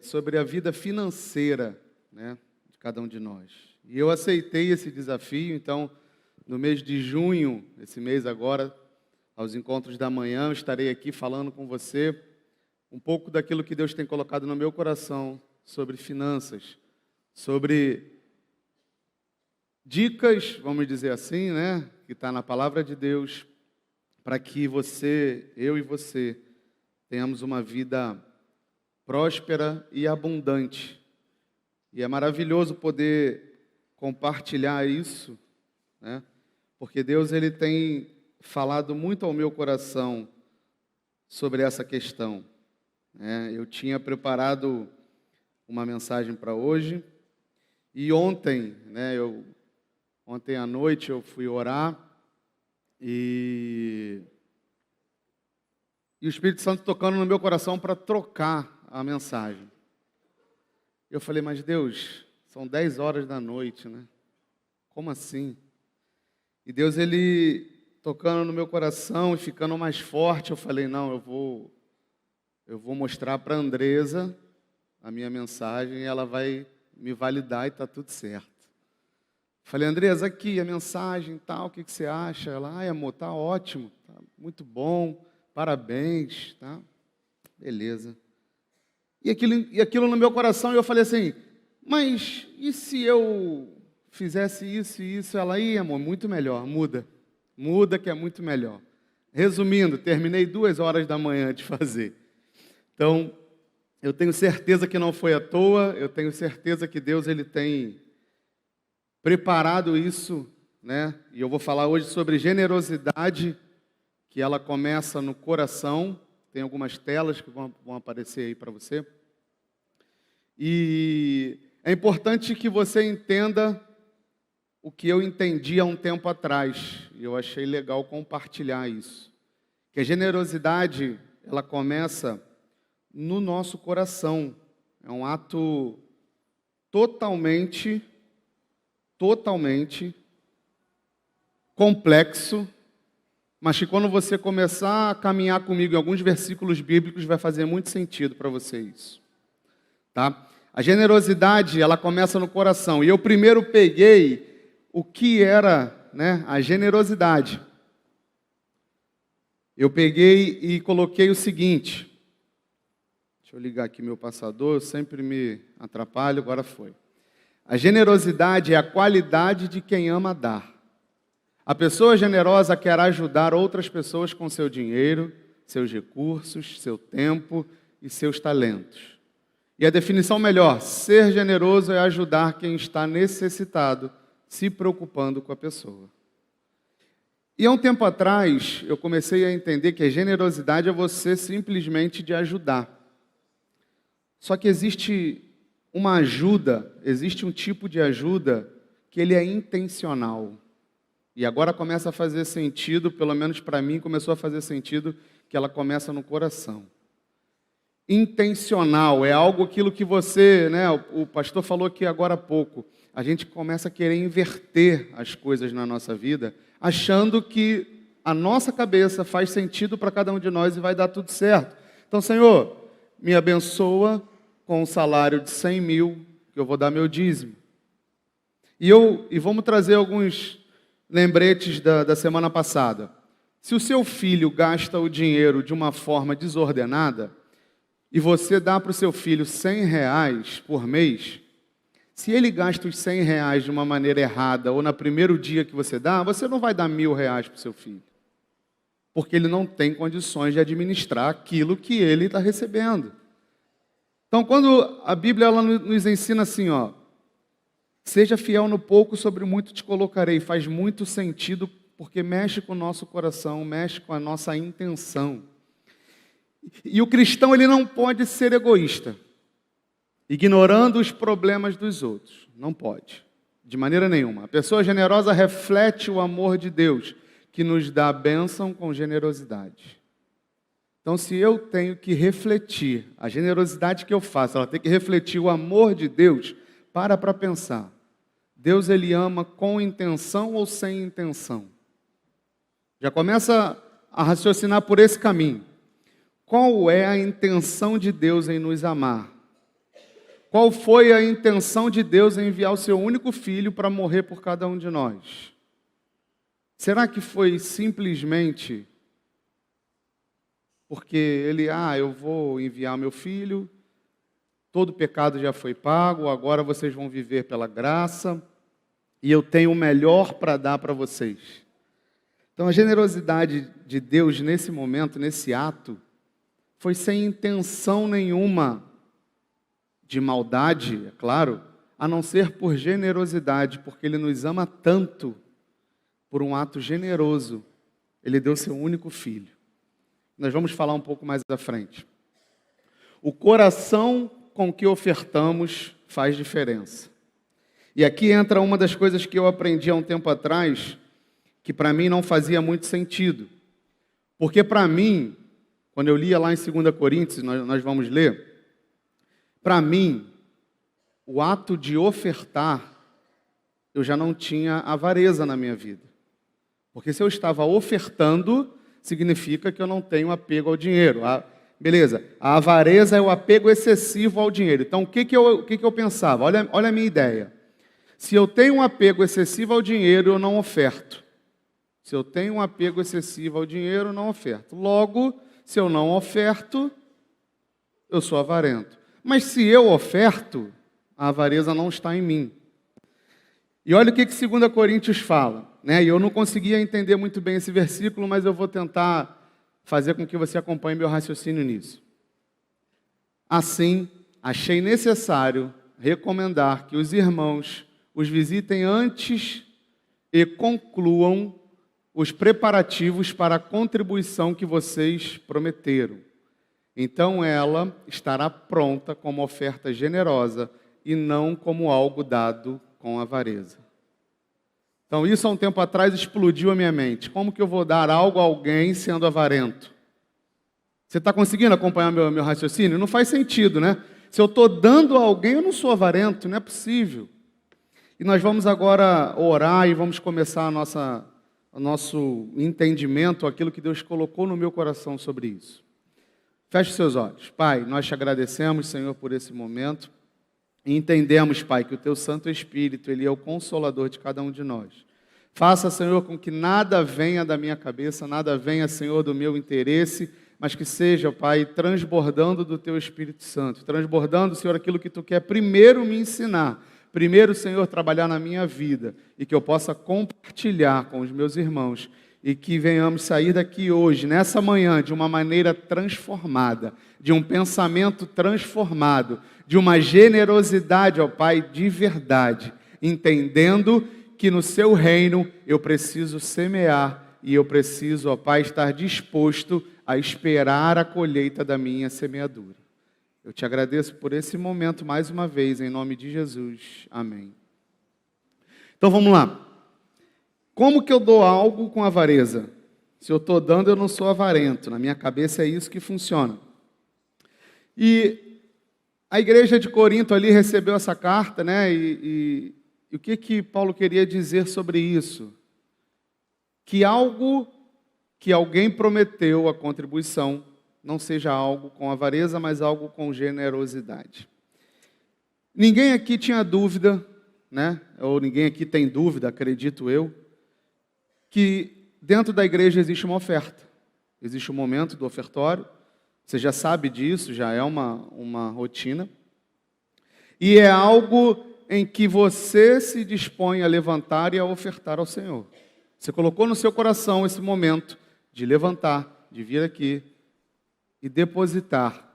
sobre a vida financeira, né, de cada um de nós. E eu aceitei esse desafio, então, no mês de junho, esse mês agora, aos encontros da manhã, eu estarei aqui falando com você um pouco daquilo que Deus tem colocado no meu coração sobre finanças, sobre dicas, vamos dizer assim, né, que está na palavra de Deus, para que eu e você, tenhamos uma vida próspera e abundante. E é maravilhoso poder compartilhar isso, né? Porque Deus ele tem falado muito ao meu coração sobre essa questão, né? Eu tinha preparado uma mensagem para hoje e ontem, né? Ontem à noite eu fui orar e o Espírito Santo tocando no meu coração para trocar a mensagem. Eu falei, mas Deus, são 10 horas da noite, né? Como assim? E Deus, ele tocando no meu coração e ficando mais forte, eu falei, não, eu vou mostrar para a Andresa a minha mensagem e ela vai me validar e está tudo certo. Falei, Andresa, aqui a mensagem e tal, o que você acha? Ela, amor, tá ótimo, tá muito bom. Parabéns, tá? Beleza. E aquilo no meu coração, eu falei assim, mas e se eu fizesse isso e isso? Ela, amor, muito melhor, muda que é muito melhor. Resumindo, terminei 2 horas da manhã de fazer. Então, eu tenho certeza que não foi à toa, eu tenho certeza que Deus ele tem preparado isso, né? E eu vou falar hoje sobre generosidade, que ela começa no coração. Tem algumas telas que vão aparecer aí para você. E é importante que você entenda o que eu entendi há um tempo atrás. E eu achei legal compartilhar isso. Que a generosidade, ela começa no nosso coração. É um ato totalmente complexo, mas que quando você começar a caminhar comigo em alguns versículos bíblicos, vai fazer muito sentido para você isso. Tá? A generosidade, ela começa no coração. E eu primeiro peguei o que era, né, a generosidade. Eu peguei e coloquei o seguinte. Deixa eu ligar aqui meu passador, eu sempre me atrapalho, agora foi. A generosidade é a qualidade de quem ama dar. A pessoa generosa quer ajudar outras pessoas com seu dinheiro, seus recursos, seu tempo e seus talentos. E a definição melhor, ser generoso é ajudar quem está necessitado, se preocupando com a pessoa. E há um tempo atrás, eu comecei a entender que a generosidade é você simplesmente de ajudar. Só que existe uma ajuda, existe um tipo de ajuda que ele é intencional. E agora começa a fazer sentido, pelo menos para mim, começou a fazer sentido, que ela começa no coração. Intencional, é aquilo que você, né, o pastor falou aqui agora há pouco, a gente começa a querer inverter as coisas na nossa vida, achando que a nossa cabeça faz sentido para cada um de nós e vai dar tudo certo. Então, Senhor, me abençoa com um salário de 100 mil, que eu vou dar meu dízimo. E vamos trazer alguns lembretes da semana passada. Se o seu filho gasta o dinheiro de uma forma desordenada, e você dá para o seu filho 100 reais por mês, se ele gasta os 100 reais de uma maneira errada, ou no primeiro dia que você dá, você não vai dar 1.000 reais para o seu filho. Porque ele não tem condições de administrar aquilo que ele está recebendo. Então, quando a Bíblia ela nos ensina assim, seja fiel no pouco, sobre o muito te colocarei, faz muito sentido, porque mexe com o nosso coração, mexe com a nossa intenção. E o cristão ele não pode ser egoísta, ignorando os problemas dos outros. Não pode, de maneira nenhuma. A pessoa generosa reflete o amor de Deus, que nos dá a bênção com generosidade. Então, se eu tenho que refletir a generosidade que eu faço, ela tem que refletir o amor de Deus, para pensar. Deus, ele ama com intenção ou sem intenção? Já começa a raciocinar por esse caminho. qual é a intenção de Deus em nos amar? Qual foi a intenção de Deus em enviar o seu único filho para morrer por cada um de nós? Será que foi simplesmente porque eu vou enviar meu filho, todo o pecado já foi pago, agora vocês vão viver pela graça, e eu tenho o melhor para dar para vocês. Então a generosidade de Deus nesse momento, nesse ato, foi sem intenção nenhuma de maldade, é claro, a não ser por generosidade, porque Ele nos ama tanto, por um ato generoso, Ele deu seu único filho. Nós vamos falar um pouco mais à frente. O coração com que ofertamos faz diferença. E aqui entra uma das coisas que eu aprendi há um tempo atrás, que para mim não fazia muito sentido. Porque para mim, quando eu lia lá em 2 Coríntios, nós vamos ler, para mim, o ato de ofertar, eu já não tinha avareza na minha vida. Porque se eu estava ofertando, significa que eu não tenho apego ao dinheiro. Beleza, a avareza é o apego excessivo ao dinheiro. Então, o que eu pensava? Olha a minha ideia. Se eu tenho um apego excessivo ao dinheiro, eu não oferto. Se eu tenho um apego excessivo ao dinheiro, eu não oferto. Logo, se eu não oferto, eu sou avarento. Mas se eu oferto, a avareza não está em mim. E olha o que 2 Coríntios fala. E eu não conseguia entender muito bem esse versículo, mas eu vou tentar fazer com que você acompanhe meu raciocínio nisso. Assim, achei necessário recomendar que os irmãos os visitem antes e concluam os preparativos para a contribuição que vocês prometeram. Então ela estará pronta como oferta generosa e não como algo dado com avareza. Então isso há um tempo atrás explodiu a minha mente. Como que eu vou dar algo a alguém sendo avarento? Você está conseguindo acompanhar meu raciocínio? Não faz sentido, né? Se eu estou dando a alguém, eu não sou avarento, não é possível. E nós vamos agora orar e vamos começar o nosso entendimento, aquilo que Deus colocou no meu coração sobre isso. Feche seus olhos. Pai, nós te agradecemos, Senhor, por esse momento. E entendemos, Pai, que o Teu Santo Espírito, Ele é o consolador de cada um de nós. Faça, Senhor, com que nada venha da minha cabeça, nada venha, Senhor, do meu interesse, mas que seja, Pai, transbordando do Teu Espírito Santo. Transbordando, Senhor, aquilo que Tu quer primeiro me ensinar. Primeiro, Senhor, trabalhar na minha vida e que eu possa compartilhar com os meus irmãos e que venhamos sair daqui hoje, nessa manhã, de uma maneira transformada, de um pensamento transformado, de uma generosidade, ó Pai, de verdade, entendendo que no Seu reino eu preciso semear e eu preciso, ó Pai, estar disposto a esperar a colheita da minha semeadura. Eu te agradeço por esse momento mais uma vez, em nome de Jesus. Amém. Então vamos lá. Como que eu dou algo com avareza? Se eu estou dando, eu não sou avarento. Na minha cabeça é isso que funciona. E a igreja de Corinto ali recebeu essa carta, né? E o que Paulo queria dizer sobre isso? Que algo que alguém prometeu, a contribuição, não seja algo com avareza, mas algo com generosidade. Ninguém aqui tinha dúvida, né? Ou ninguém aqui tem dúvida, acredito eu, que dentro da igreja existe uma oferta. Existe um momento do ofertório. Você já sabe disso, já é uma rotina. E é algo em que você se dispõe a levantar e a ofertar ao Senhor. Você colocou no seu coração esse momento de levantar, de vir aqui e depositar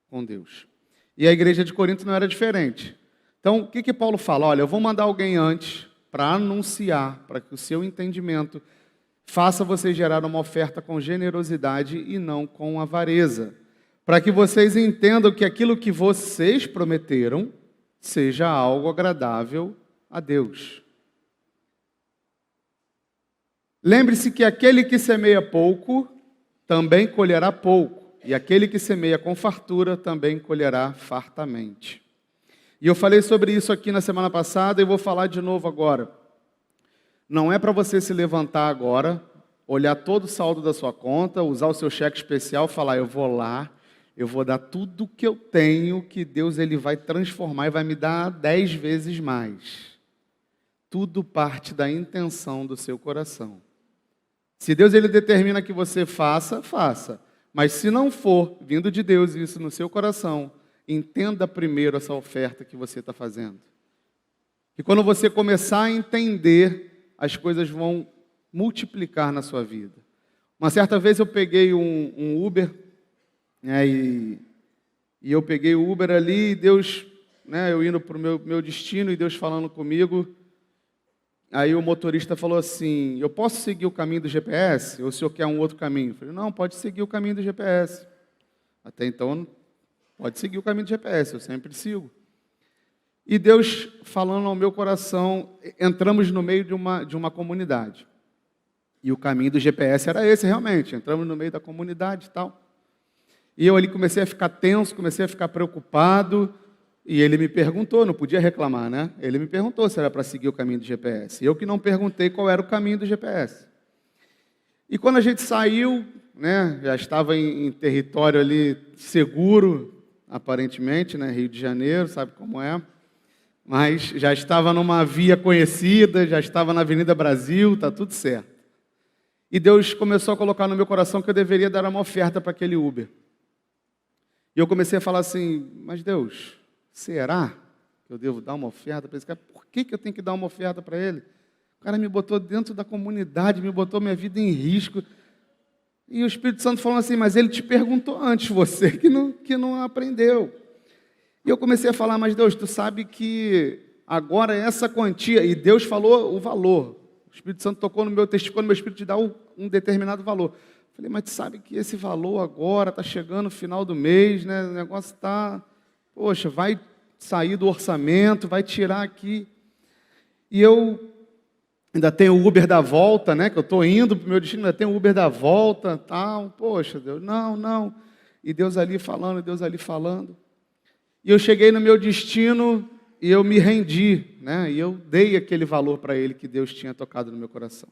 com Deus. E a igreja de Corinto não era diferente. Então, o que Paulo fala? Olha, eu vou mandar alguém antes para anunciar, para que o seu entendimento faça você gerar uma oferta com generosidade e não com avareza. Para que vocês entendam que aquilo que vocês prometeram seja algo agradável a Deus. Lembre-se que aquele que semeia pouco, também colherá pouco. E aquele que semeia com fartura, também colherá fartamente. E eu falei sobre isso aqui na semana passada e vou falar de novo agora. Não é para você se levantar agora, olhar todo o saldo da sua conta, usar o seu cheque especial, falar, eu vou lá, eu vou dar tudo que eu tenho, que Deus ele vai transformar e vai me dar 10 vezes mais. Tudo parte da intenção do seu coração. Se Deus ele determina que você faça, faça. Mas se não for vindo de Deus isso no seu coração, entenda primeiro essa oferta que você está fazendo. E quando você começar a entender, as coisas vão multiplicar na sua vida. Uma certa vez eu peguei um Uber, né, e eu peguei o Uber ali, e Deus, né, eu indo para o meu destino, e Deus falando comigo. Aí o motorista falou assim, eu posso seguir o caminho do GPS? Ou o senhor quer um outro caminho? Eu falei, não, pode seguir o caminho do GPS. Até então, pode seguir o caminho do GPS, eu sempre sigo. E Deus falando ao meu coração, entramos no meio de uma comunidade. E o caminho do GPS era esse realmente, entramos no meio da comunidade e tal. E eu ali comecei a ficar tenso, comecei a ficar preocupado, e ele me perguntou, não podia reclamar, né? Ele me perguntou se era para seguir o caminho do GPS. Eu que não perguntei qual era o caminho do GPS. E quando a gente saiu, né, já estava em território ali seguro, aparentemente, né, Rio de Janeiro, sabe como é? Mas já estava numa via conhecida, já estava na Avenida Brasil, está tudo certo. E Deus começou a colocar no meu coração que eu deveria dar uma oferta para aquele Uber. E eu comecei a falar assim, mas Deus, será que eu devo dar uma oferta para esse cara? Por que eu tenho que dar uma oferta para ele? O cara me botou dentro da comunidade, me botou minha vida em risco. E o Espírito Santo falou assim, mas ele te perguntou antes, você que não aprendeu. E eu comecei a falar, mas Deus, tu sabe que agora essa quantia, e Deus falou o valor. O Espírito Santo tocou no meu testificou no meu espírito de dar um determinado valor. Falei, mas tu sabe que esse valor agora está chegando no final do mês, né? O negócio está, poxa, vai sair do orçamento, vai tirar aqui. E eu ainda tenho o Uber da volta, né? Que eu estou indo para o meu destino, ainda tenho o Uber da volta, tal. Poxa, Deus, não. E Deus ali falando, Deus ali falando. E eu cheguei no meu destino e eu me rendi, né? E eu dei aquele valor para ele que Deus tinha tocado no meu coração.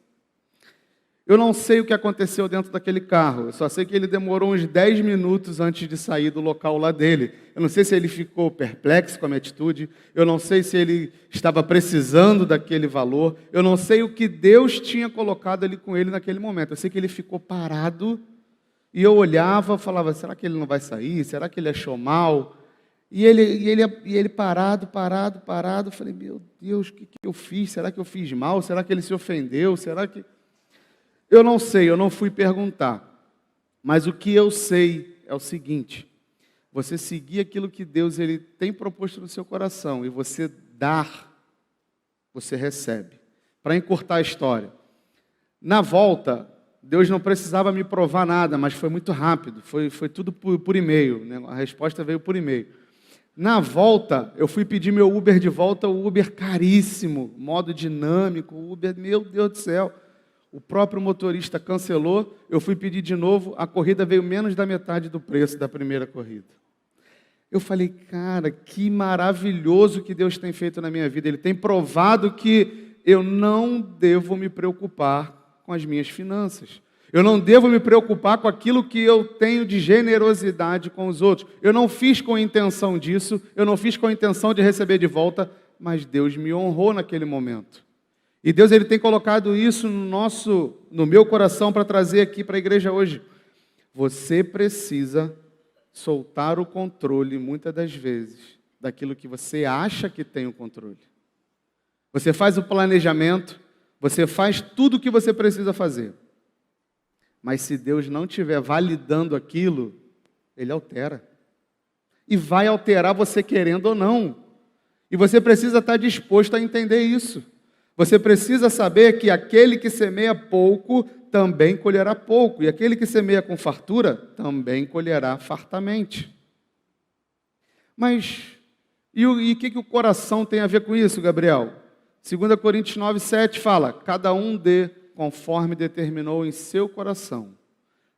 Eu não sei o que aconteceu dentro daquele carro, eu só sei que ele demorou uns 10 minutos antes de sair do local lá dele. Eu não sei se ele ficou perplexo com a minha atitude, eu não sei se ele estava precisando daquele valor, eu não sei o que Deus tinha colocado ali com ele naquele momento. Eu sei que ele ficou parado e eu olhava e falava, será que ele não vai sair? Será que ele achou mal? E ele parado, eu falei, meu Deus, o que eu fiz? Será que eu fiz mal? Será que ele se ofendeu? Será que... Eu não sei, eu não fui perguntar. Mas o que eu sei é o seguinte, você seguir aquilo que Deus ele tem proposto no seu coração e você dar, você recebe. Para encurtar a história, na volta, Deus não precisava me provar nada, mas foi muito rápido, foi tudo por e-mail, né? A resposta veio por e-mail. Na volta, eu fui pedir meu Uber de volta, o Uber caríssimo, modo dinâmico, o Uber, meu Deus do céu. O próprio motorista cancelou, eu fui pedir de novo, a corrida veio menos da metade do preço da primeira corrida. Eu falei, cara, que maravilhoso que Deus tem feito na minha vida. Ele tem provado que eu não devo me preocupar com as minhas finanças. Eu não devo me preocupar com aquilo que eu tenho de generosidade com os outros. Eu não fiz com a intenção disso, eu não fiz com a intenção de receber de volta, mas Deus me honrou naquele momento. E Deus ele tem colocado isso no meu coração para trazer aqui para a igreja hoje. Você precisa soltar o controle, muitas das vezes, daquilo que você acha que tem o controle. Você faz o planejamento, você faz tudo o que você precisa fazer. Mas se Deus não estiver validando aquilo, Ele altera. E vai alterar você querendo ou não. E você precisa estar disposto a entender isso. Você precisa saber que aquele que semeia pouco também colherá pouco. E aquele que semeia com fartura também colherá fartamente. Mas, e o que o coração tem a ver com isso, Gabriel? 2 Coríntios 9:7 fala, cada um dê conforme determinou em seu coração,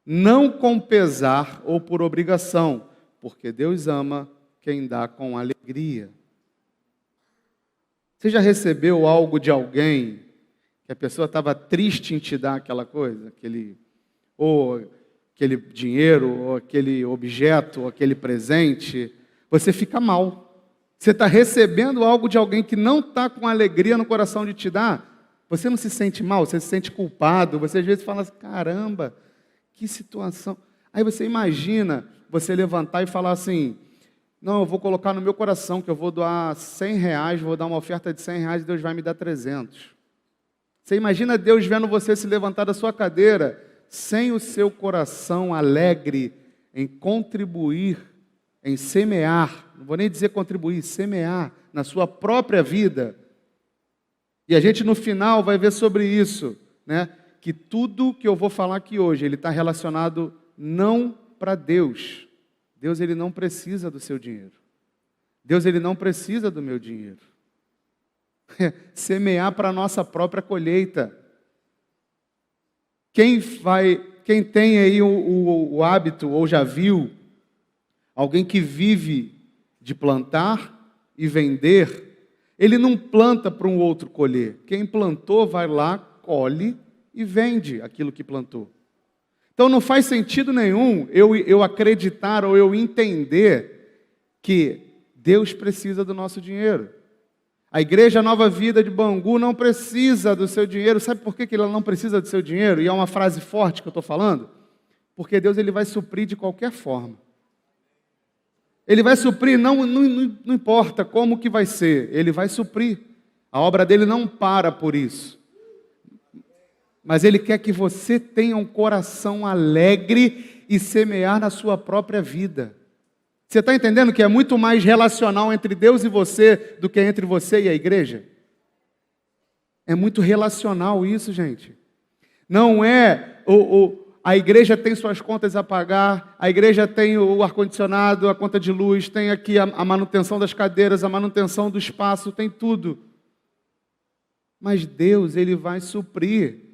não com pesar ou por obrigação, porque Deus ama quem dá com alegria. Você já recebeu algo de alguém que a pessoa estava triste em te dar aquela coisa, ou aquele dinheiro, ou aquele objeto, ou aquele presente, você fica mal. Você está recebendo algo de alguém que não está com alegria no coração de te dar, você não se sente mal, você se sente culpado, você às vezes fala assim, caramba, que situação. Aí você imagina você levantar e falar assim, não, eu vou colocar no meu coração que eu vou doar R$100, vou dar uma oferta de R$100 e Deus vai me dar 300. Você imagina Deus vendo você se levantar da sua cadeira sem o seu coração alegre em contribuir, em semear, não vou nem dizer contribuir, semear na sua própria vida. E a gente no final vai ver sobre isso, né? Que tudo que eu vou falar aqui hoje, ele está relacionado não para Deus. Deus, ele não precisa do seu dinheiro. Deus, ele não precisa do meu dinheiro. Semear para a nossa própria colheita. Quem tem aí o hábito, ou já viu, alguém que vive de plantar e vender, ele não planta para um outro colher. Quem plantou vai lá, colhe e vende aquilo que plantou. Então não faz sentido nenhum eu acreditar ou eu entender que Deus precisa do nosso dinheiro. A Igreja Nova Vida de Bangu não precisa do seu dinheiro. Sabe por que ela não precisa do seu dinheiro? E é uma frase forte que eu estou falando. Porque Deus, ele vai suprir de qualquer forma. Ele vai suprir, não importa como que vai ser, ele vai suprir. A obra dele não para por isso. Mas ele quer que você tenha um coração alegre e semear na sua própria vida. Você está entendendo que é muito mais relacional entre Deus e você do que entre você e a igreja? É muito relacional isso, gente. Não é a igreja tem suas contas a pagar, a igreja tem o ar-condicionado, a conta de luz, tem aqui a manutenção das cadeiras, a manutenção do espaço, tem tudo. Mas Deus, ele vai suprir.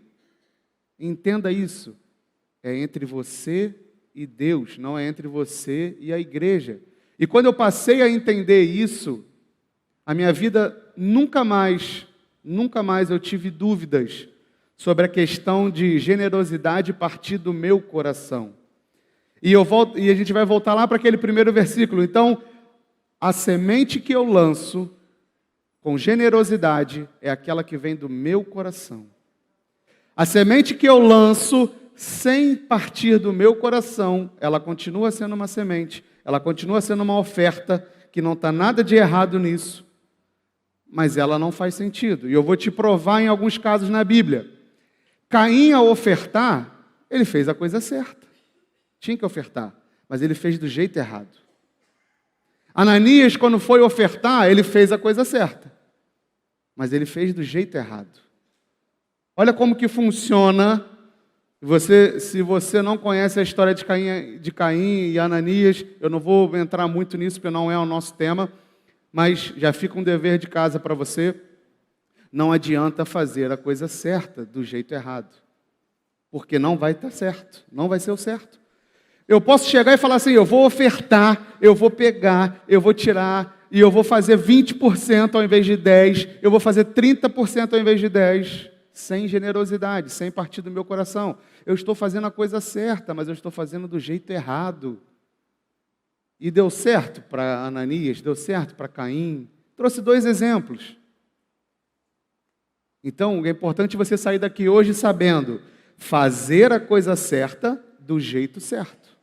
Entenda isso. É entre você e Deus, não é entre você e a igreja. E quando eu passei a entender isso, a minha vida nunca mais eu tive dúvidas sobre a questão de generosidade partir do meu coração. E a gente vai voltar lá para aquele primeiro versículo. Então, a semente que eu lanço com generosidade é aquela que vem do meu coração. A semente que eu lanço sem partir do meu coração, ela continua sendo uma semente, ela continua sendo uma oferta, que não está nada de errado nisso, mas ela não faz sentido. E eu vou te provar em alguns casos na Bíblia. Caim, ao ofertar, ele fez a coisa certa. Tinha que ofertar, mas ele fez do jeito errado. Ananias, quando foi ofertar, ele fez a coisa certa, mas ele fez do jeito errado. Olha como que funciona. Se você não conhece a história de Caim e Ananias, eu não vou entrar muito nisso, porque não é o nosso tema, mas já fica um dever de casa para você. Não adianta fazer a coisa certa do jeito errado, porque não vai estar certo, não vai ser o certo. Eu posso chegar e falar assim, eu vou ofertar, eu vou pegar, eu vou tirar, e eu vou fazer 20% ao invés de 10%, eu vou fazer 30% ao invés de 10%, sem generosidade, sem partir do meu coração. Eu estou fazendo a coisa certa, mas eu estou fazendo do jeito errado. E deu certo para Ananias, deu certo para Caim. Trouxe 2 exemplos. Então, é importante você sair daqui hoje sabendo fazer a coisa certa do jeito certo.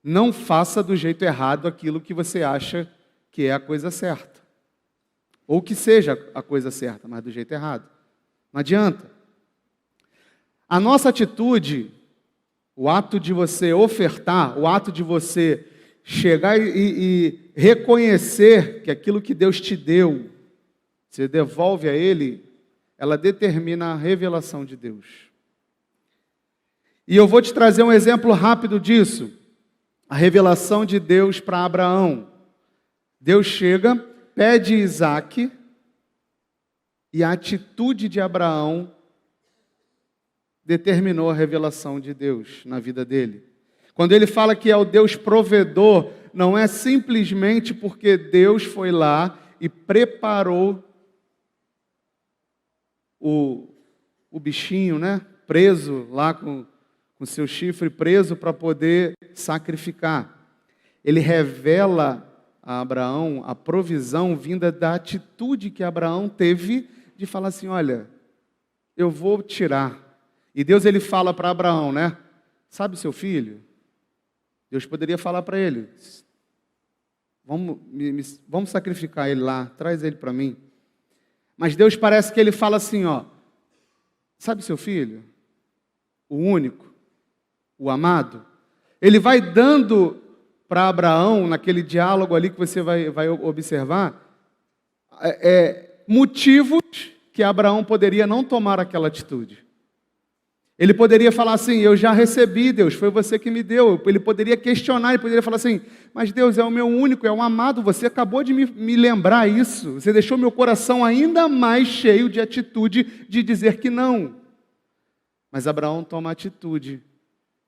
Não faça do jeito errado aquilo que você acha que é a coisa certa. Ou que seja a coisa certa, mas do jeito errado. Não adianta. A nossa atitude, o ato de você ofertar, o ato de você chegar e reconhecer que aquilo que Deus te deu, você devolve a Ele, ela determina a revelação de Deus. E eu vou te trazer um exemplo rápido disso. A revelação de Deus para Abraão. Deus chega, pede Isaque, e a atitude de Abraão determinou a revelação de Deus na vida dele. Quando ele fala que é o Deus provedor, não é simplesmente porque Deus foi lá e preparou o bichinho, né? Preso lá com seu chifre preso para poder sacrificar. Ele revela a Abraão a provisão vinda da atitude que Abraão teve de falar assim, olha, eu vou tirar. E Deus ele fala para Abraão, né? Sabe seu filho? Deus poderia falar para ele, vamos sacrificar ele lá, traz ele para mim. Mas Deus parece que ele fala assim, ó, sabe seu filho? O único, o amado? Ele vai dando para Abraão, naquele diálogo ali que você vai observar, motivos que Abraão poderia não tomar aquela atitude. Ele poderia falar assim, eu já recebi, Deus, foi você que me deu. Ele poderia questionar, ele poderia falar assim, mas Deus é o meu único, é um amado, você acabou de me lembrar isso. Você deixou meu coração ainda mais cheio de atitude de dizer que não. Mas Abraão toma atitude.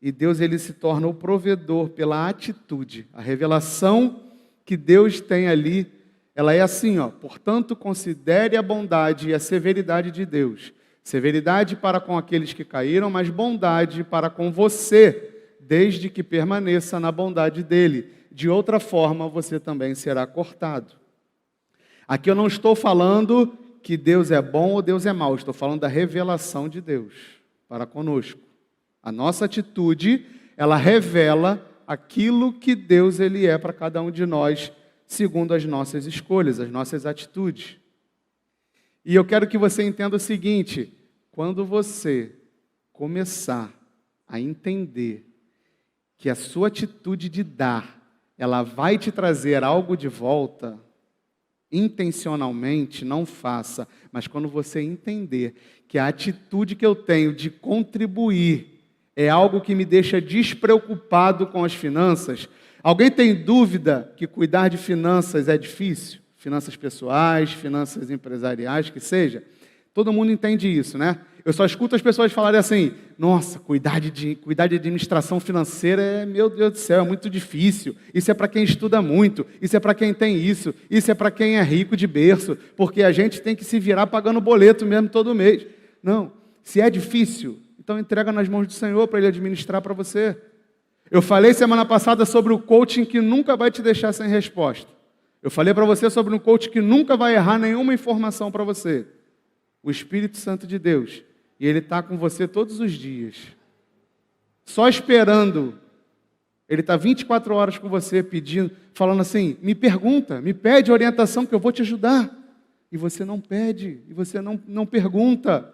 E Deus ele se torna o provedor pela atitude. A revelação que Deus tem ali, ela é assim, ó, portanto, considere a bondade e a severidade de Deus. Severidade para com aqueles que caíram, mas bondade para com você, desde que permaneça na bondade dele. De outra forma, você também será cortado. Aqui eu não estou falando que Deus é bom ou Deus é mau, estou falando da revelação de Deus para conosco. A nossa atitude, ela revela aquilo que Deus ele é para cada um de nós, segundo as nossas escolhas, as nossas atitudes. E eu quero que você entenda o seguinte, quando você começar a entender que a sua atitude de dar, ela vai te trazer algo de volta, intencionalmente, não faça, mas quando você entender que a atitude que eu tenho de contribuir é algo que me deixa despreocupado com as finanças. Alguém tem dúvida que cuidar de finanças é difícil? Finanças pessoais, finanças empresariais, que seja. Todo mundo entende isso, né? Eu só escuto as pessoas falarem assim, nossa, cuidar de administração financeira meu Deus do céu, é muito difícil. Isso é para quem estuda muito, isso é para quem tem isso é para quem é rico de berço, porque a gente tem que se virar pagando boleto mesmo todo mês. Não, se é difícil, então entrega nas mãos do Senhor para Ele administrar para você. Eu falei semana passada sobre o coaching que nunca vai te deixar sem resposta. Eu falei para você sobre um coach que nunca vai errar nenhuma informação para você. O Espírito Santo de Deus. E Ele está com você todos os dias. Só esperando. Ele está 24 horas com você pedindo, falando assim, me pergunta, me pede orientação que eu vou te ajudar. E você não pede, e você não pergunta.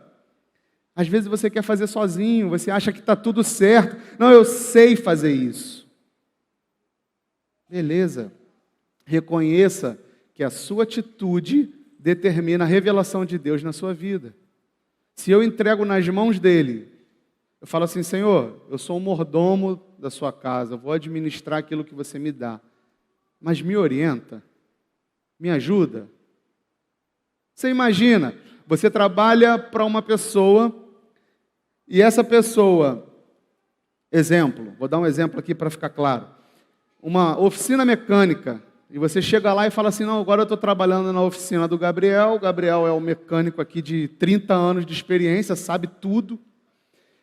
Às vezes você quer fazer sozinho, você acha que está tudo certo. Não, eu sei fazer isso. Beleza. Reconheça que a sua atitude determina a revelação de Deus na sua vida. Se eu entrego nas mãos dele, eu falo assim, Senhor, eu sou o mordomo da sua casa, eu vou administrar aquilo que você me dá. Mas me orienta, me ajuda. Você imagina, você trabalha para uma pessoa e essa pessoa, exemplo, vou dar um exemplo aqui para ficar claro. Uma oficina mecânica, e você chega lá e fala assim, não, agora eu estou trabalhando na oficina do Gabriel, o Gabriel é um mecânico aqui de 30 anos de experiência, sabe tudo,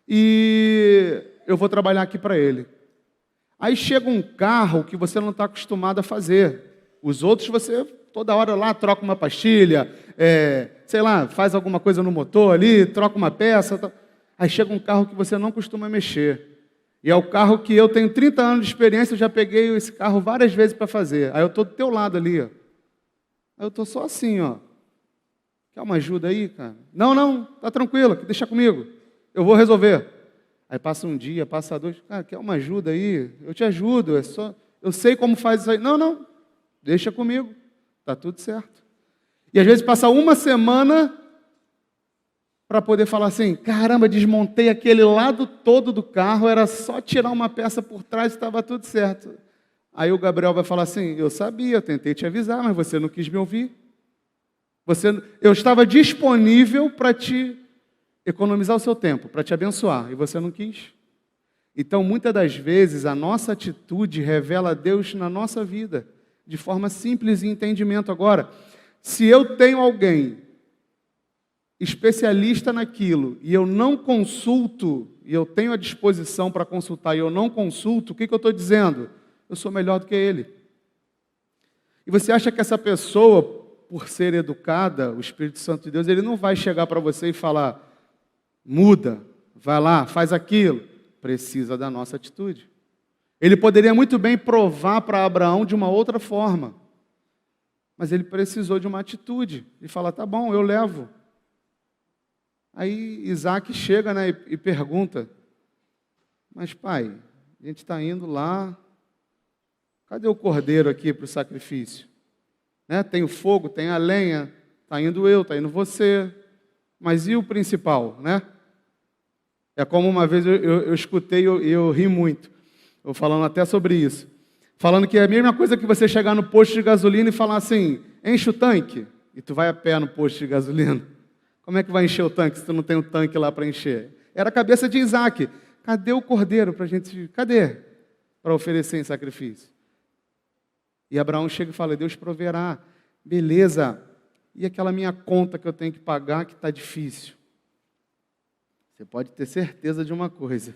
e eu vou trabalhar aqui para ele. Aí chega um carro que você não está acostumado a fazer. Os outros você toda hora lá troca uma pastilha, sei lá, faz alguma coisa no motor ali, troca uma peça. Aí chega um carro que você não costuma mexer. E é o carro que eu tenho 30 anos de experiência, eu já peguei esse carro várias vezes para fazer. Aí eu estou do teu lado ali, ó. Aí eu estou só assim, ó. Quer uma ajuda aí, cara? Não, tá tranquilo, deixa comigo. Eu vou resolver. Aí passa um dia, passa dois. Cara, quer uma ajuda aí? Eu te ajudo, eu sei como faz isso aí. Não, deixa comigo. Tá tudo certo. E às vezes passa uma semana para poder falar assim, caramba, desmontei aquele lado todo do carro, era só tirar uma peça por trás e estava tudo certo. Aí o Gabriel vai falar assim, eu sabia, eu tentei te avisar, mas você não quis me ouvir. Eu estava disponível para te economizar o seu tempo, para te abençoar, e você não quis. Então, muitas das vezes, a nossa atitude revela a Deus na nossa vida, de forma simples e entendimento. Agora, se eu tenho alguém especialista naquilo e eu não consulto, e eu tenho a disposição para consultar e eu não consulto, o que eu estou dizendo? Eu sou melhor do que ele. E você acha que essa pessoa, por ser educada, o Espírito Santo de Deus, ele não vai chegar para você e falar, muda, vai lá, faz aquilo. Precisa da nossa atitude. Ele poderia muito bem provar para Abraão de uma outra forma, mas ele precisou de uma atitude, de falar, tá bom, eu levo. Aí Isaac chega, né, e pergunta, mas pai, a gente está indo lá, cadê o cordeiro aqui para o sacrifício? Né, tem o fogo, tem a lenha, está indo eu, está indo você, mas e o principal, né? É como uma vez eu escutei e eu ri muito, eu falando até sobre isso, falando que é a mesma coisa que você chegar no posto de gasolina e falar assim, enche o tanque, e tu vai a pé no posto de gasolina. Como é que vai encher o tanque se tu não tem um tanque lá para encher? Era a cabeça de Isaac. Cadê o cordeiro para a gente... Cadê? Para oferecer em sacrifício. E Abraão chega e fala, Deus proverá. Beleza. E aquela minha conta que eu tenho que pagar que está difícil? Você pode ter certeza de uma coisa.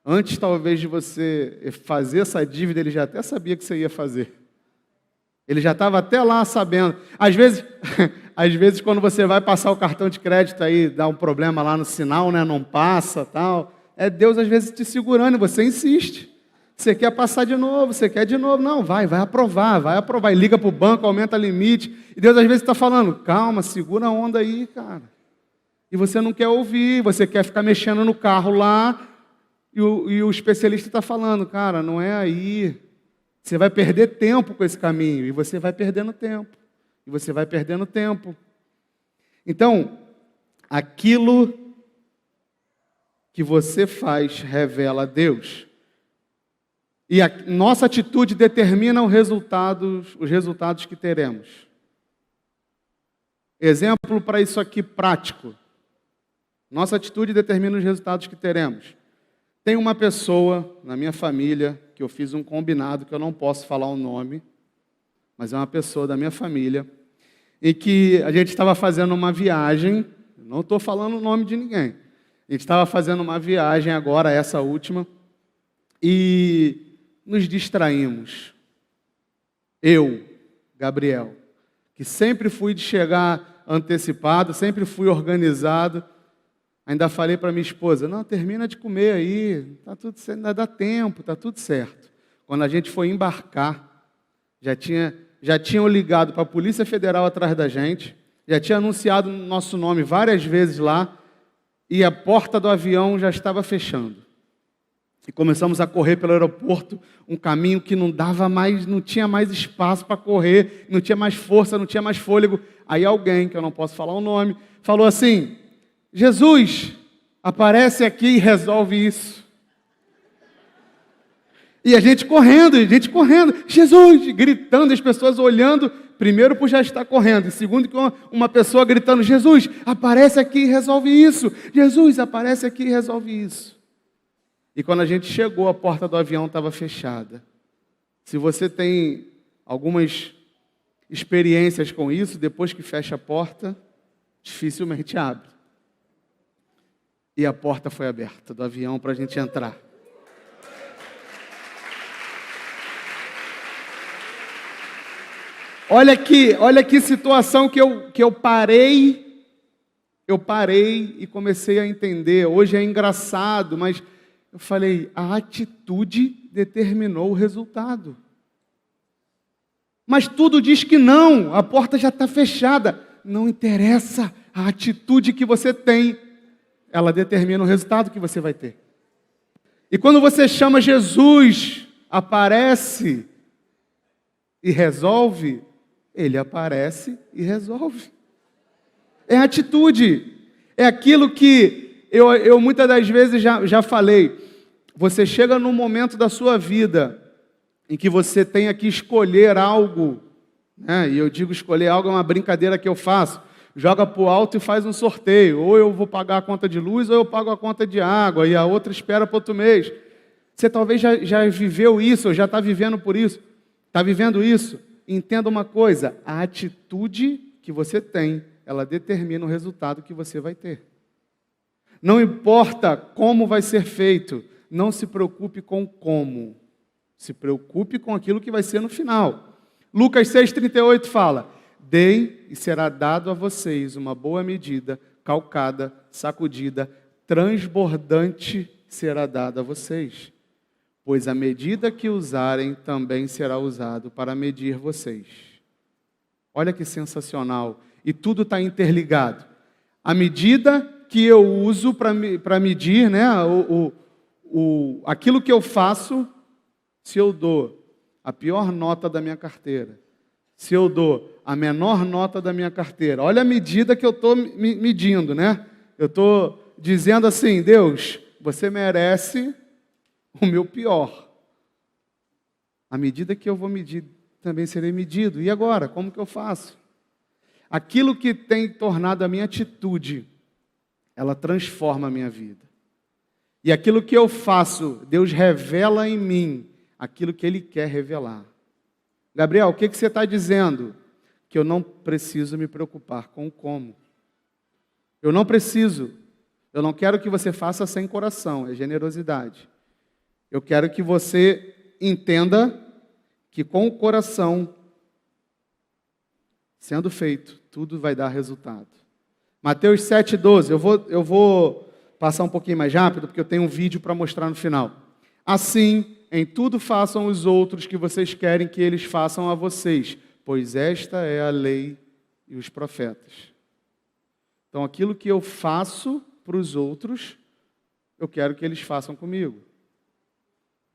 Antes, talvez, de você fazer essa dívida, ele já até sabia que você ia fazer. Ele já estava até lá sabendo. Às vezes, quando você vai passar o cartão de crédito aí, dá um problema lá no sinal, né? Não passa, tal. É Deus, às vezes, te segurando e você insiste. Você quer passar de novo, você quer de novo. Não, vai aprovar. E liga para o banco, aumenta o limite. E Deus, às vezes, está falando, calma, segura a onda aí, cara. E você não quer ouvir, você quer ficar mexendo no carro lá. E o especialista está falando, cara, não é aí. Você vai perder tempo com esse caminho, e você vai perdendo tempo, e você vai perdendo tempo. Então, aquilo que você faz revela a Deus. E a nossa atitude determina os resultados que teremos. Exemplo para isso aqui prático. Nossa atitude determina os resultados que teremos. Tem uma pessoa na minha família que eu fiz um combinado, que eu não posso falar o nome, mas é uma pessoa da minha família, e que a gente estava fazendo uma viagem, não estou falando o nome de ninguém, a gente estava fazendo uma viagem agora, essa última, e nos distraímos. Eu, Gabriel, que sempre fui de chegar antecipado, sempre fui organizado, ainda falei para minha esposa, não, termina de comer aí, tá tudo certo, ainda dá tempo, tá tudo certo. Quando a gente foi embarcar, já tinham ligado para a Polícia Federal atrás da gente, já tinha anunciado o nosso nome várias vezes lá, e a porta do avião já estava fechando. E começamos a correr pelo aeroporto, um caminho que não tinha mais espaço para correr, não tinha mais força, não tinha mais fôlego. Aí alguém, que eu não posso falar o nome, falou assim, Jesus, aparece aqui e resolve isso. E a gente correndo, Jesus, gritando, as pessoas olhando, primeiro por já estar correndo, e segundo que uma pessoa gritando, Jesus, aparece aqui e resolve isso. Jesus, aparece aqui e resolve isso. E quando a gente chegou, a porta do avião estava fechada. Se você tem algumas experiências com isso, depois que fecha a porta, dificilmente abre. E a porta foi aberta do avião para a gente entrar. Olha que situação que eu parei e comecei a entender. Hoje é engraçado, mas eu falei, a atitude determinou o resultado. Mas tudo diz que não, a porta já está fechada. Não interessa, a atitude que você tem, ela determina o resultado que você vai ter. E quando você chama Jesus, aparece e resolve, ele aparece e resolve. É atitude, é aquilo que eu muitas das vezes já falei. Você chega num momento da sua vida em que você tenha que escolher algo, né? E eu digo escolher algo, é uma brincadeira que eu faço. Joga para o alto e faz um sorteio. Ou eu vou pagar a conta de luz, ou eu pago a conta de água, e a outra espera para outro mês. Você talvez já viveu isso, ou já está vivendo por isso. Está vivendo isso? Entenda uma coisa, a atitude que você tem, ela determina o resultado que você vai ter. Não importa como vai ser feito, não se preocupe com como. Se preocupe com aquilo que vai ser no final. Lucas 6,38 fala: deem e será dado a vocês uma boa medida, calcada, sacudida, transbordante será dada a vocês. Pois a medida que usarem também será usado para medir vocês. Olha que sensacional. E tudo está interligado. A medida que eu uso para medir, né, aquilo que eu faço, se eu dou a pior nota da minha carteira, se eu dou a menor nota da minha carteira, olha a medida que eu estou medindo, né? Eu estou dizendo assim: Deus, você merece o meu pior. A medida que eu vou medir, também serei medido. E agora, como que eu faço? Aquilo que tem tornado a minha atitude, ela transforma a minha vida. E aquilo que eu faço, Deus revela em mim aquilo que Ele quer revelar. Gabriel, o que você está dizendo? Que eu não preciso me preocupar com o como. Eu não preciso. Eu não quero que você faça sem coração, é generosidade. Eu quero que você entenda que com o coração sendo feito, tudo vai dar resultado. Mateus 7,12, eu vou passar um pouquinho mais rápido, porque eu tenho um vídeo para mostrar no final. Assim, em tudo façam os outros que vocês querem que eles façam a vocês, pois esta é a lei e os profetas. Então, aquilo que eu faço para os outros, eu quero que eles façam comigo.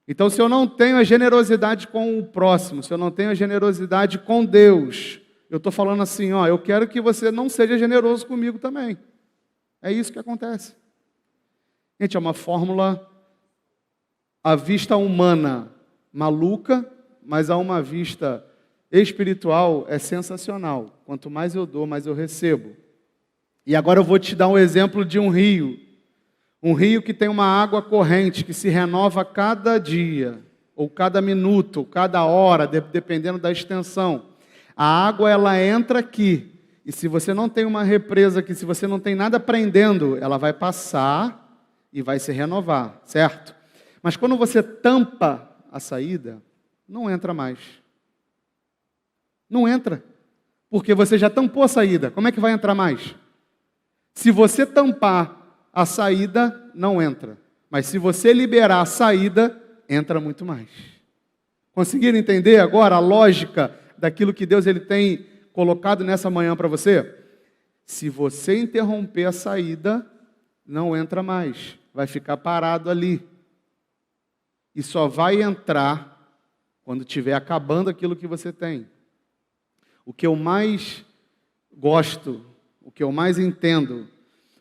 Então, se eu não tenho a generosidade com o próximo, se eu não tenho a generosidade com Deus, eu estou falando assim, ó, eu quero que você não seja generoso comigo também. É isso que acontece. Gente, é uma fórmula à vista humana maluca, mas a uma vista espiritual é sensacional. Quanto mais eu dou, mais eu recebo. E agora eu vou te dar um exemplo de um rio. Um rio que tem uma água corrente, que se renova cada dia, ou cada minuto, ou cada hora, dependendo da extensão. A água, ela entra aqui. E se você não tem uma represa aqui, se você não tem nada prendendo, ela vai passar e vai se renovar, certo? Mas quando você tampa a saída, não entra mais. Não entra. Porque você já tampou a saída. Como é que vai entrar mais? Se você tampar a saída, não entra. Mas se você liberar a saída, entra muito mais. Conseguiram entender agora a lógica daquilo que Deus ele tem colocado nessa manhã para você? Se você interromper a saída, não entra mais. Vai ficar parado ali. E só vai entrar quando estiver acabando aquilo que você tem. O que eu mais gosto, o que eu mais entendo,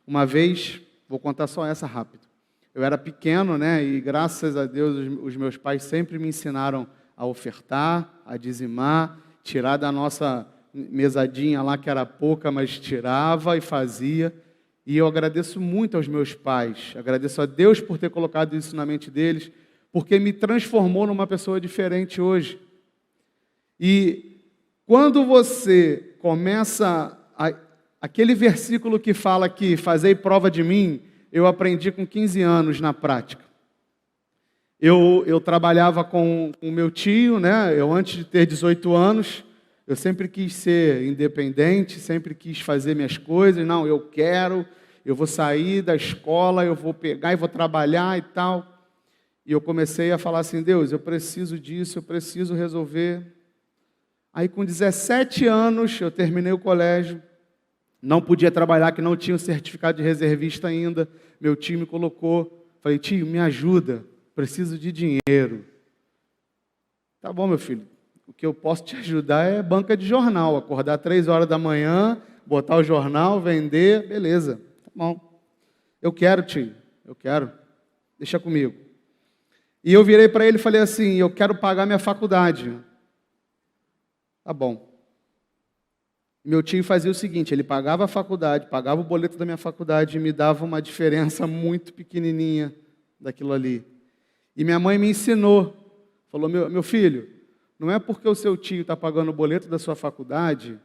uma vez, vou contar só essa rápido. Eu era pequeno, né? E graças a Deus os meus pais sempre me ensinaram a ofertar, a dizimar, tirar da nossa mesadinha lá, que era pouca, mas tirava e fazia. E eu agradeço muito aos meus pais, agradeço a Deus por ter colocado isso na mente deles, porque me transformou numa pessoa diferente hoje. E quando você começa aquele versículo que fala que fazei prova de mim, eu aprendi com 15 anos na prática. Eu trabalhava com o meu tio, né? Eu antes de ter 18 anos, eu sempre quis ser independente, sempre quis fazer minhas coisas. Não, eu vou sair da escola, eu vou pegar e vou trabalhar e tal. E eu comecei a falar assim, Deus, eu preciso disso, eu preciso resolver. Aí com 17 anos, eu terminei o colégio, não podia trabalhar, que não tinha o certificado de reservista ainda. Meu tio me colocou, falei, tio, me ajuda, preciso de dinheiro. Tá bom, meu filho, o que eu posso te ajudar é banca de jornal, acordar 3 horas da manhã, botar o jornal, vender, beleza, tá bom. Eu quero, tio, eu quero, deixa comigo. E eu virei para ele e falei assim, eu quero pagar minha faculdade. Tá bom. Meu tio fazia o seguinte, ele pagava a faculdade, pagava o boleto da minha faculdade e me dava uma diferença muito pequenininha daquilo ali. E minha mãe me ensinou, falou, meu filho, não é porque o seu tio está pagando o boleto da sua faculdade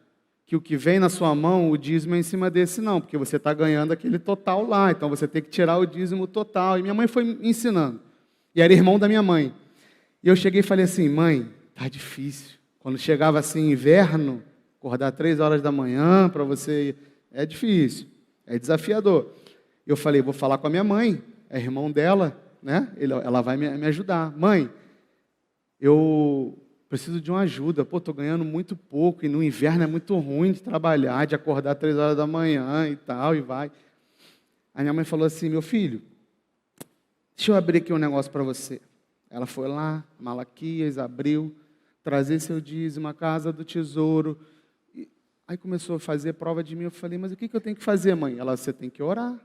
que o que vem na sua mão, o dízimo é em cima desse não, porque você está ganhando aquele total lá, então você tem que tirar o dízimo total. E minha mãe foi me ensinando. E era irmão da minha mãe. E eu cheguei e falei assim, mãe, tá difícil. Quando chegava assim inverno, acordar 3 horas da manhã para você, é difícil, é desafiador. Eu falei, vou falar com a minha mãe, é irmão dela, né? Ela vai me ajudar. Mãe, eu preciso de uma ajuda. Pô, estou ganhando muito pouco e no inverno é muito ruim de trabalhar, de acordar 3 horas da manhã e tal, e vai. A minha mãe falou assim, meu filho, deixa eu abrir aqui um negócio para você. Ela foi lá, Malaquias, abriu, trazer seu dízimo, a casa do tesouro. E aí começou a fazer prova de mim. Eu falei, mas o que eu tenho que fazer, mãe? Ela, você tem que orar.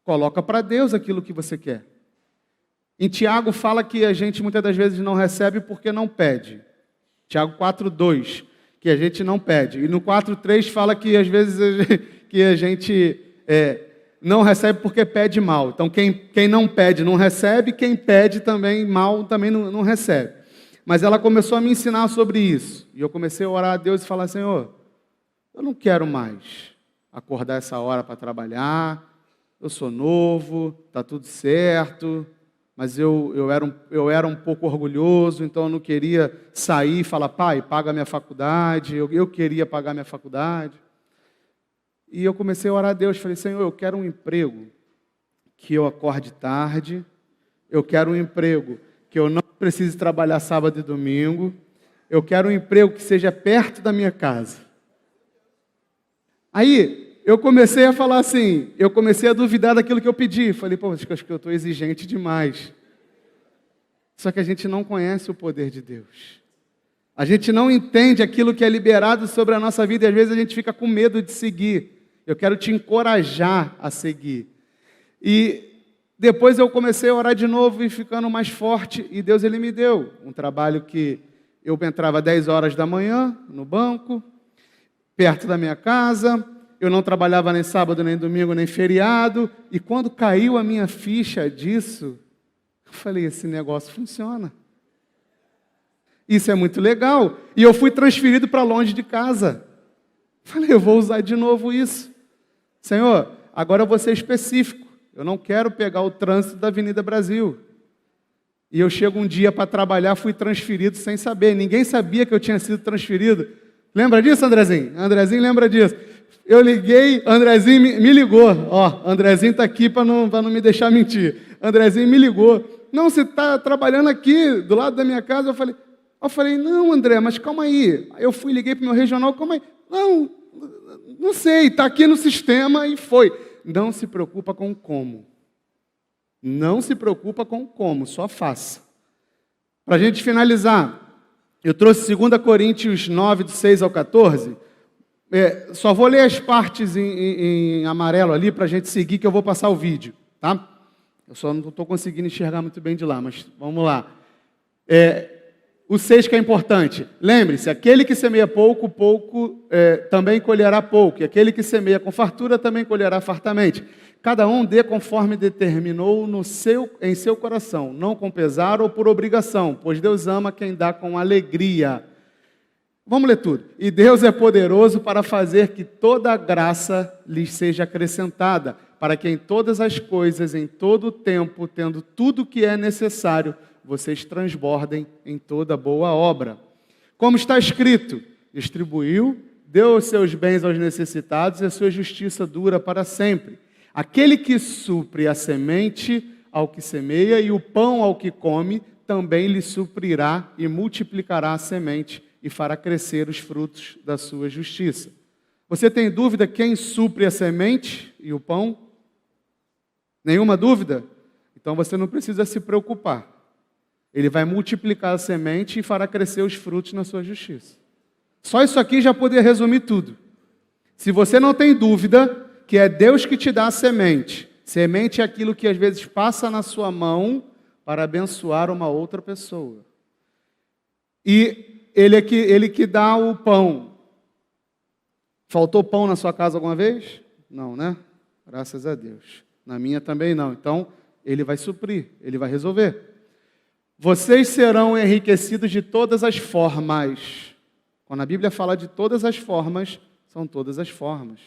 Coloca para Deus aquilo que você quer. Em Tiago fala que a gente muitas das vezes não recebe porque não pede. Tiago 4:2, que a gente não pede. E no 4:3 fala que às vezes que a gente não recebe porque pede mal. Então quem não pede não recebe, quem pede também mal também não recebe. Mas ela começou a me ensinar sobre isso. E eu comecei a orar a Deus e falar, Senhor, eu não quero mais acordar essa hora para trabalhar, eu sou novo, está tudo certo, mas eu era um pouco orgulhoso, então eu não queria sair e falar, pai, paga a minha faculdade, eu queria pagar a minha faculdade. E eu comecei a orar a Deus, falei, Senhor, eu quero um emprego que eu acorde tarde, eu quero um emprego que eu não precise trabalhar sábado e domingo, eu quero um emprego que seja perto da minha casa. Aí, eu comecei a falar assim, eu comecei a duvidar daquilo que eu pedi. Falei, pô, acho que eu estou exigente demais. Só que a gente não conhece o poder de Deus. A gente não entende aquilo que é liberado sobre a nossa vida e às vezes a gente fica com medo de seguir. Eu quero te encorajar a seguir. E depois eu comecei a orar de novo e ficando mais forte e Deus ele me deu um trabalho que eu entrava 10 horas da manhã no banco, perto da minha casa. Eu não trabalhava nem sábado, nem domingo, nem feriado. E quando caiu a minha ficha disso, eu falei, esse negócio funciona. Isso é muito legal. E eu fui transferido para longe de casa. Falei, eu vou usar de novo isso. Senhor, agora eu vou ser específico. Eu não quero pegar o trânsito da Avenida Brasil. E eu chego um dia para trabalhar, fui transferido sem saber. Ninguém sabia que eu tinha sido transferido. Lembra disso, Andrezinho? Andrezinho lembra disso. Eu liguei, Andrezinho me ligou. Ó, Andrezinho está aqui para não me deixar mentir. Andrezinho me ligou. Não, você está trabalhando aqui, do lado da minha casa. Eu falei, não, André, mas calma aí. Eu fui, liguei para o meu regional, calma aí. Não sei, está aqui no sistema e foi. Não se preocupa com o como. Não se preocupa com o como, só faça. Para a gente finalizar, eu trouxe 2 Coríntios 9, do 6 ao 14. Só vou ler as partes em amarelo ali para a gente seguir, que eu vou passar o vídeo, tá? Eu só não estou conseguindo enxergar muito bem de lá, mas vamos lá. O 6 que é importante. Lembre-se, aquele que semeia pouco, também colherá pouco. E aquele que semeia com fartura, também colherá fartamente. Cada um dê conforme determinou em seu coração, não com pesar ou por obrigação, pois Deus ama quem dá com alegria. Vamos ler tudo. E Deus é poderoso para fazer que toda a graça lhes seja acrescentada, para que em todas as coisas, em todo o tempo, tendo tudo o que é necessário, vocês transbordem em toda boa obra. Como está escrito, distribuiu, deu os seus bens aos necessitados e a sua justiça dura para sempre. Aquele que supre a semente ao que semeia e o pão ao que come, também lhe suprirá e multiplicará a semente e fará crescer os frutos da sua justiça. Você tem dúvida quem supre a semente e o pão? Nenhuma dúvida? Então você não precisa se preocupar. Ele vai multiplicar a semente e fará crescer os frutos na sua justiça. Só isso aqui já poderia resumir tudo. Se você não tem dúvida que é Deus que te dá a semente, semente é aquilo que às vezes passa na sua mão para abençoar uma outra pessoa. E ele que dá o pão. Faltou pão na sua casa alguma vez? Não, né? Graças a Deus. Na minha também não. Então, ele vai suprir, ele vai resolver. Vocês serão enriquecidos de todas as formas. Quando a Bíblia fala de todas as formas, são todas as formas.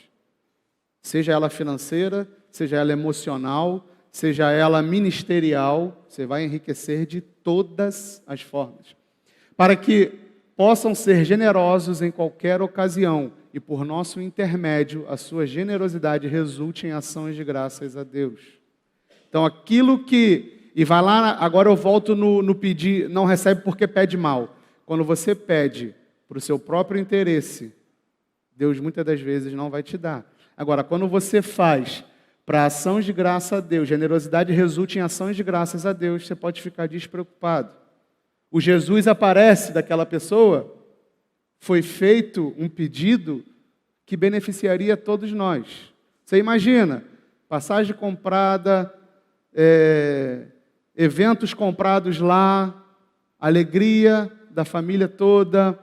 Seja ela financeira, seja ela emocional, seja ela ministerial, você vai enriquecer de todas as formas. Para que possam ser generosos em qualquer ocasião e por nosso intermédio a sua generosidade resulte em ações de graças a Deus. Então aquilo que... E vai lá, agora eu volto no pedir, não recebe porque pede mal. Quando você pede para o seu próprio interesse, Deus muitas das vezes não vai te dar. Agora, quando você faz para ações de graça a Deus, generosidade resulte em ações de graças a Deus, você pode ficar despreocupado. O Jesus aparece daquela pessoa, foi feito um pedido que beneficiaria todos nós. Você imagina, passagem comprada, eventos comprados lá, alegria da família toda,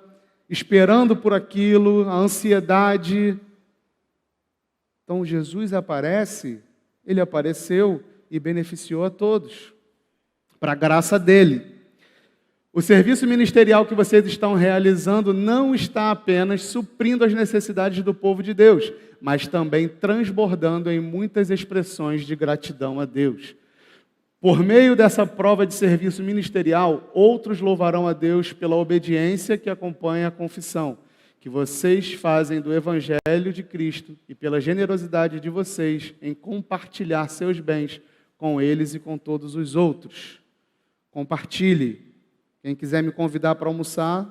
esperando por aquilo, a ansiedade. Então Jesus aparece, ele apareceu e beneficiou a todos, para a graça dele. O serviço ministerial que vocês estão realizando não está apenas suprindo as necessidades do povo de Deus, mas também transbordando em muitas expressões de gratidão a Deus. Por meio dessa prova de serviço ministerial, outros louvarão a Deus pela obediência que acompanha a confissão que vocês fazem do Evangelho de Cristo e pela generosidade de vocês em compartilhar seus bens com eles e com todos os outros. Compartilhe. Quem quiser me convidar para almoçar,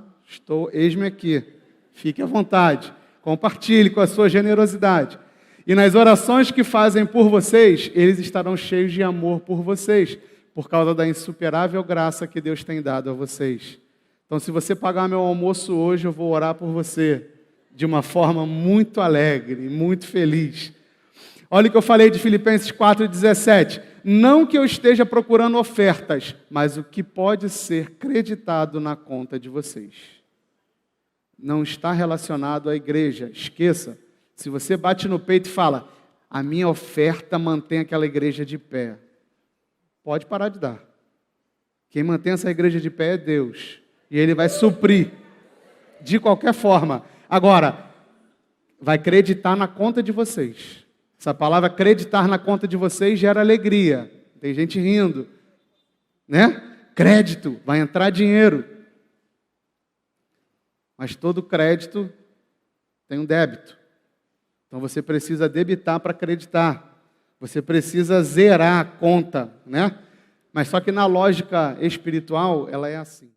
eis-me aqui. Fique à vontade. Compartilhe com a sua generosidade. E nas orações que fazem por vocês, eles estarão cheios de amor por vocês, por causa da insuperável graça que Deus tem dado a vocês. Então, se você pagar meu almoço hoje, eu vou orar por você de uma forma muito alegre, muito feliz. Olha o que eu falei de Filipenses 4,17. Não que eu esteja procurando ofertas, mas o que pode ser creditado na conta de vocês. Não está relacionado à igreja. Esqueça. Se você bate no peito e fala, a minha oferta mantém aquela igreja de pé, pode parar de dar. Quem mantém essa igreja de pé é Deus. E Ele vai suprir de qualquer forma. Agora, vai acreditar na conta de vocês. Essa palavra acreditar na conta de vocês gera alegria. Tem gente rindo, né? Crédito, vai entrar dinheiro. Mas todo crédito tem um débito. Então você precisa debitar para acreditar. Você precisa zerar a conta, né? Mas só que na lógica espiritual, ela é assim.